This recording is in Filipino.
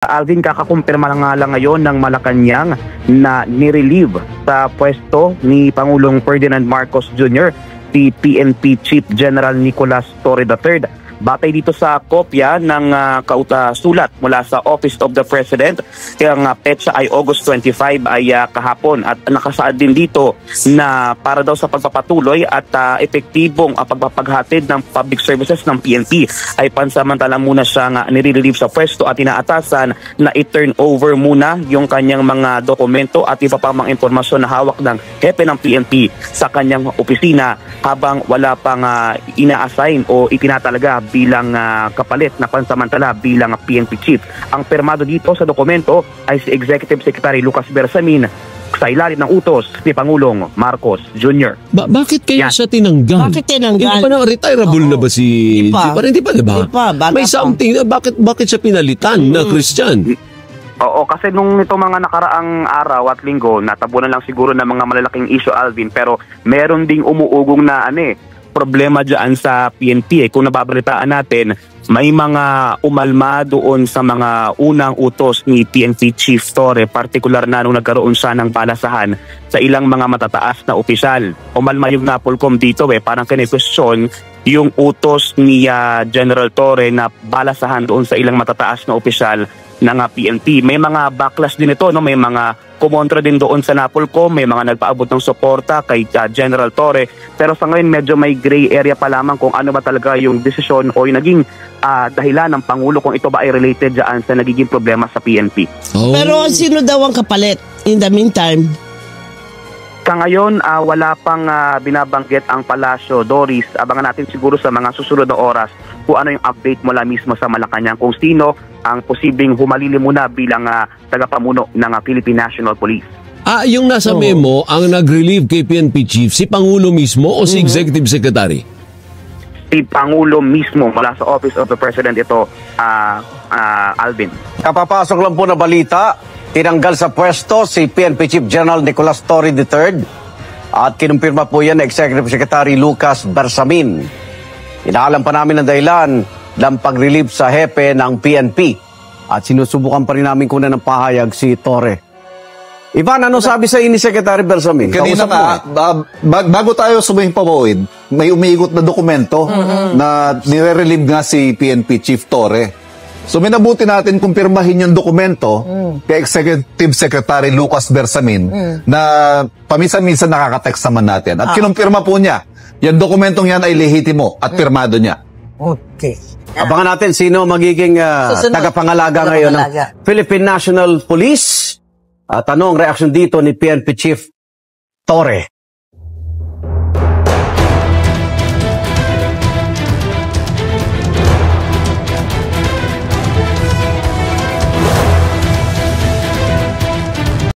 Alvin, kakakumpirma na nga lang ngayon ng Malacanang na nirelieve sa pwesto ni Pangulong Ferdinand Marcos Jr. si PNP Chief General Nicolas Torre III. Batay dito sa kopya ng sulat mula sa Office of the President, ang petsa ay August 25 ay kahapon, at nakasaad din dito na para daw sa pagpapatuloy at epektibong pagpapaghatid ng public services ng PNP ay pansamantala muna siyang nire-relieve sa pwesto at inaatasan na i-turn over muna yung kanyang mga dokumento at iba pang mga impormasyon na hawak ng hepe ng PNP sa kanyang opisina habang wala pang ina-assign o itinatalaga bilang kapalit na pansamantala bilang PNP Chief. Ang permado dito sa dokumento ay si Executive Secretary Lucas Bersamin sa ilalim ng utos ni Pangulong Marcos Jr. Bakit kaya siya tinanggal? Bakit tinanggal? Hindi pa na retirable na ba si Hindi pa, diba? May something, bakit siya pinalitan na Christian? Oo, kasi nung itong mga nakaraang araw at linggo, natabunan lang siguro ng mga malalaking issue, Alvin, pero meron ding umuugong na problema dyan sa PNP. Kung nababalitaan natin, may mga umalma doon sa mga unang utos ni PNP Chief Torre, partikular na nung nagkaroon siya ng balasahan sa ilang mga matataas na opisyal. Umalma yung Napolcom dito, parang kine-question yung utos ni General Torre na balasahan doon sa ilang matataas na opisyal ng PNP. May mga backlash din ito, no? May mga kumontra din doon sa Napolcom, may mga nagpaabot ng suporta kay General Torre. Pero sa ngayon medyo may gray area pa lamang kung ano ba talaga yung desisyon o yung naging dahilan ng Pangulo, kung ito ba ay related dyan sa nagiging problema sa PNP. Pero sino daw ang kapalit in the meantime? Sa ngayon, wala pang binabanggit ang Palasyo. Doris, abangan natin siguro sa mga susunod na oras kung ano yung update mula mismo sa Malacanang, kung sino ang posibleng humalili muna bilang tagapamuno ng Philippine National Police. Yung nasa memo, ang nag-relieve kay PNP Chief, si Pangulo mismo o si Executive Secretary? Si Pangulo mismo mula sa Office of the President ito, Alvin. Kapapasok lang po na balita, tinanggal sa pwesto si PNP Chief General Nicolas Torre III at kinumpirma po yan Executive Secretary Lucas Bersamin. Inaalam pa namin ang dahilan ng pag-relieve sa hepe ng PNP at sinusubukan pa rin namin kunan ng pahayag si Torre. Ivan, ano sabi sa ni Secretary Bersamin? Kanina nga, bago tayo suming pawawid, may umiikot na dokumento na nire-relieve nga si PNP Chief Torre. So minabuti natin kumpirmahin yung dokumento kay Executive Secretary Lucas Bersamin na paminsan-minsan nakaka-text naman natin. At kinumpirma po niya, yung dokumentong yan ay lehitimo at pirmado niya. Okay. Abangan natin sino magiging tagapangalaga ngayon ng Philippine National Police. Tanong, reaction dito ni PNP Chief Torre.